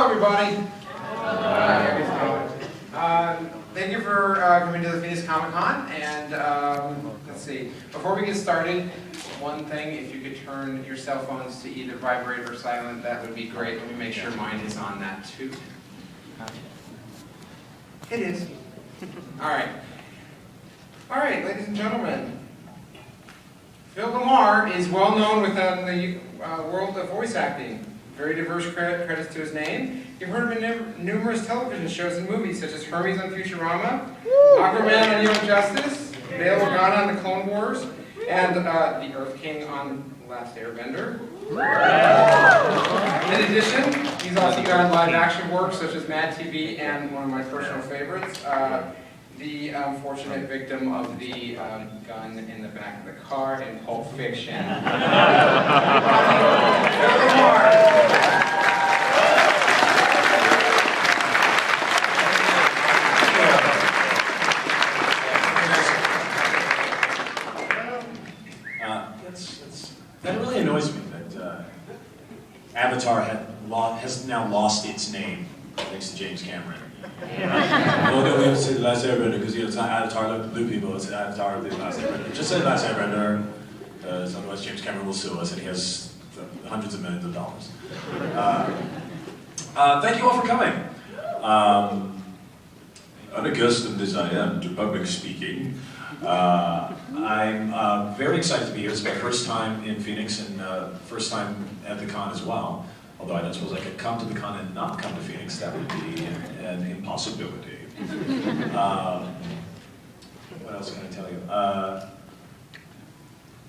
everybody. Thank you for coming to the Phoenix Comicon. And let's see, before we get started, one thing, if you could turn your cell phones to either vibrate or silent, that would be great. Let me make sure mine is on that too. It is. All right. All right, ladies and gentlemen. Phil LaMarr is well known within the world of voice acting. Very diverse credits to his name. You've heard him in numerous television shows and movies, such as Hermes on Futurama, Aquaman on Young Justice, Bail Organa on The Clone Wars, and the Earth King on The Last Airbender. In addition, he's also done live action work such as Mad TV and one of my personal favorites, the unfortunate victim of the gun in the back of the car in Pulp Fiction. That really annoys me that Avatar has now lost its name thanks to James Cameron. No, we have to say The Last Airbender because it's not Avatar of the Blue People, it's Avatar of the Last Airbender. Just say The Last Airbender, otherwise James Cameron will sue us and he has hundreds of millions of dollars. Thank you all for coming. Unaccustomed as I am to public speaking, I'm very excited to be here. It's my first time in Phoenix and first time at the con as well. Although I don't suppose I could come to the con and not come to Phoenix. That would be an impossibility. What else can I tell you?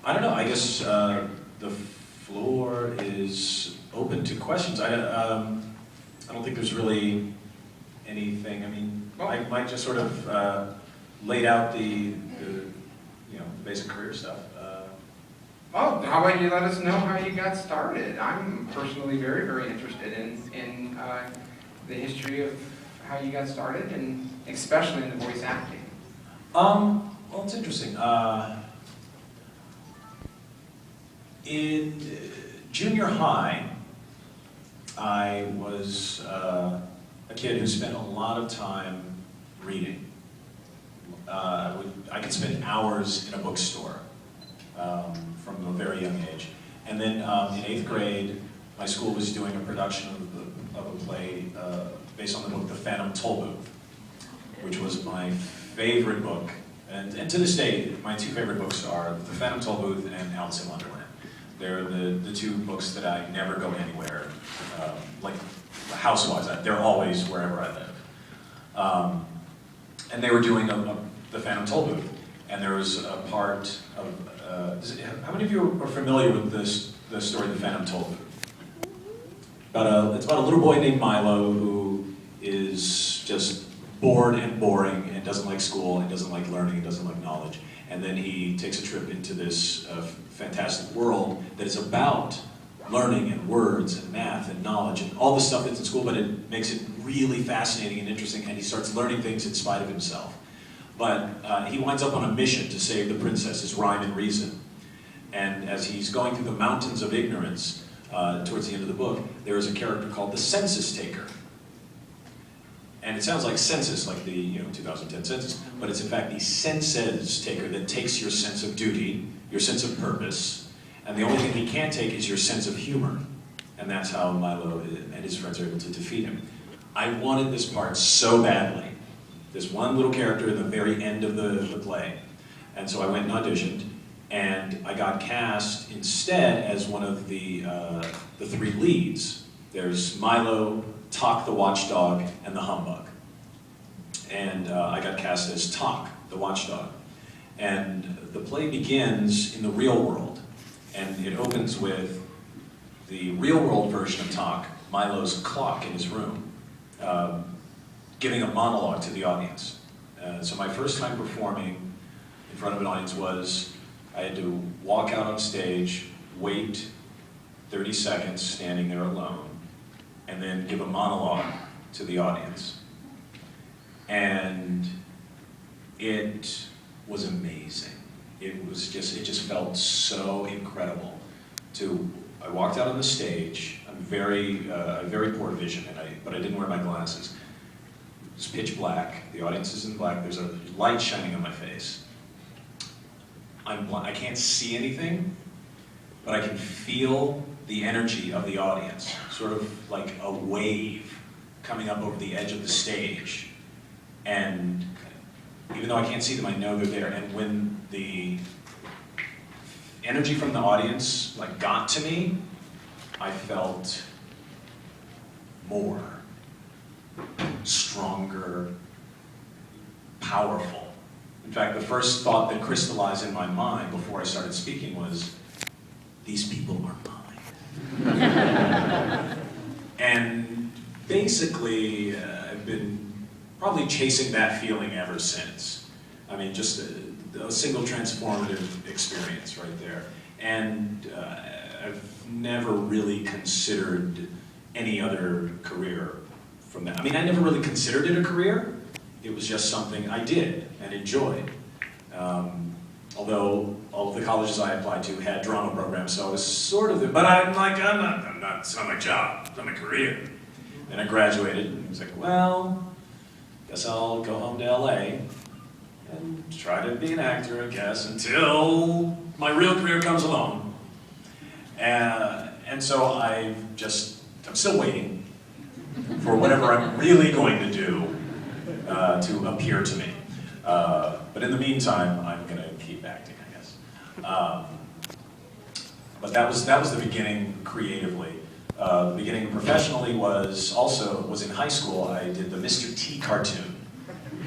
I don't know. I guess the floor is open to questions. I don't think there's really anything. I mean, I might just sort of laid out the basic career stuff. Oh, how about you let us know how you got started? I'm personally very, very interested in the history of how you got started, and especially in the voice acting. Well, it's interesting. In junior high, I was a kid who spent a lot of time reading. I could spend hours in a bookstore from a very young age. And then in 8th grade, my school was doing a production of a play based on the book The Phantom Tollbooth, which was my favorite book. And to this day, my two favorite books are The Phantom Tollbooth and Alice in Wonderland. They're the two books that I never go anywhere, like house-wise. They're always wherever I live. And they were doing The Phantom Tollbooth, and there was a part of, how many of you are familiar with the story of The Phantom Tollbooth? It's about a little boy named Milo who is just bored and boring and doesn't like school and doesn't like learning and doesn't like knowledge. And then he takes a trip into this fantastic world that is about learning and words and math and knowledge and all the stuff that's in school, but it makes it really fascinating and interesting, and he starts learning things in spite of himself. But he winds up on a mission to save the princess's rhyme and reason. And as he's going through the mountains of ignorance, towards the end of the book, there is a character called the census taker. And it sounds like census, like the 2010 census, but it's in fact the senses taker that takes your sense of duty, your sense of purpose, and the only thing he can't take is your sense of humor. And that's how Milo and his friends are able to defeat him. I wanted this part so badly. This one little character at the very end of the play. And so I went and auditioned, and I got cast instead as one of the three leads. There's Milo, Tok the Watchdog, and the Humbug. And I got cast as Tok the Watchdog. And the play begins in the real world, and it opens with the real world version of Tok, Milo's clock in his room, giving a monologue to the audience. So my first time performing in front of an audience was, I had to walk out on stage, wait 30 seconds standing there alone, and then give a monologue to the audience. And it was amazing. It just felt so incredible. I walked out on the stage, I'm I have very poor vision, but I didn't wear my glasses. It's pitch black. The audience is in black. There's a light shining on my face. I can't see anything, but I can feel the energy of the audience, sort of like a wave coming up over the edge of the stage. And even though I can't see them, I know they're there. And when the energy from the audience like got to me, I felt more, stronger, powerful. In fact, the first thought that crystallized in my mind before I started speaking was, these people are mine. And basically, I've been probably chasing that feeling ever since. I mean, just a single transformative experience right there. And I've never really considered any other career from that. I mean, I never really considered it a career. It was just something I did and enjoyed. Although all of the colleges I applied to had drama programs, so I was sort of, but I'm not, it's not my job, it's not my career. Then I graduated, and I was like, well, guess I'll go home to LA and try to be an actor, I guess, until my real career comes along. And so I'm still waiting for whatever I'm really going to do to appear to me. But in the meantime, I'm going to keep acting, I guess. But that was the beginning creatively. The beginning professionally was in high school. I did the Mr. T cartoon.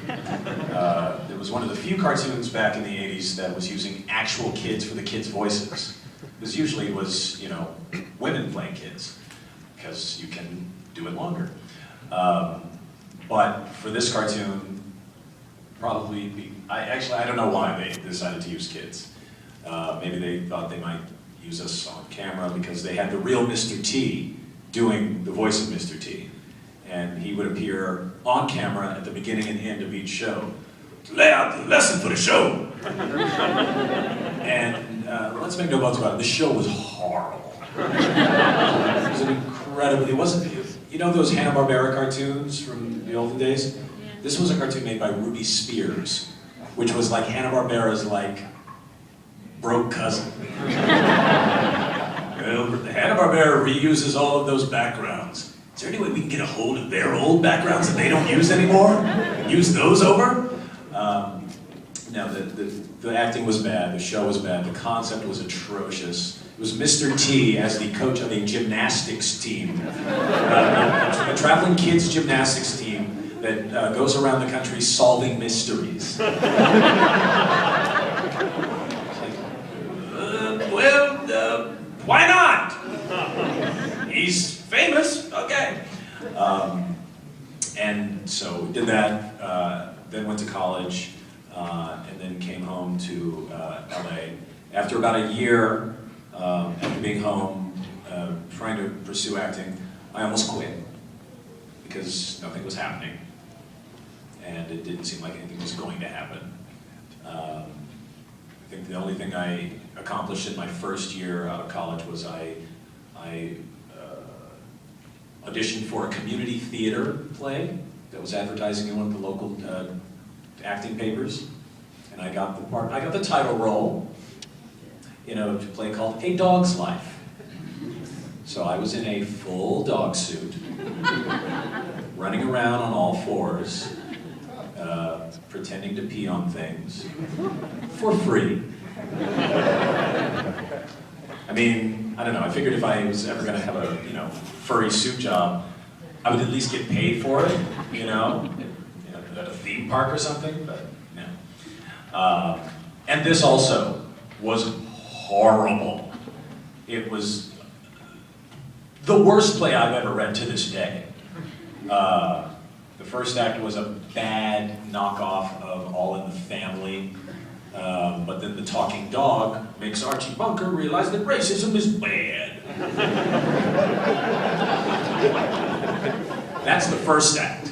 It was one of the few cartoons back in the 80s that was using actual kids for the kids' voices. Because usually it was, you know, women playing kids, because you can do it longer. But for this cartoon, I don't know why they decided to use kids. Maybe they thought they might use us on camera because they had the real Mr. T doing the voice of Mr. T. And he would appear on camera at the beginning and end of each show to lay out the lesson for the show. And let's make no bones about it, the show was horrible. It was it wasn't, you know those Hanna-Barbera cartoons from the olden days? This was a cartoon made by Ruby Spears, which was like Hanna-Barbera's like broke cousin. Well, Hanna-Barbera reuses all of those backgrounds. Is there any way we can get a hold of their old backgrounds that they don't use anymore? Use those over? No, the acting was bad, the show was bad, the concept was atrocious. It was Mr. T as the coach of a gymnastics team. A traveling kids gymnastics team that goes around the country solving mysteries. Why not? He's famous, okay. And so we did that, then went to college, and then came home to LA. After about a year, after being home, trying to pursue acting, I almost quit because nothing was happening. And it didn't seem like anything was going to happen. I think the only thing I accomplished in my first year out of college was I auditioned for a community theater play that was advertising in one of the local acting papers, and I got the part. I got the title role in a play called A Dog's Life. So I was in a full dog suit, running around on all fours, pretending to pee on things for free. I mean, I don't know, I figured if I was ever gonna have a, furry suit job, I would at least get paid for it, at a theme park or something, but no. And this also was horrible. It was the worst play I've ever read to this day. The first act was a bad knockoff of All in the Family, but then the talking dog makes Archie Bunker realize that racism is bad. That's the first act.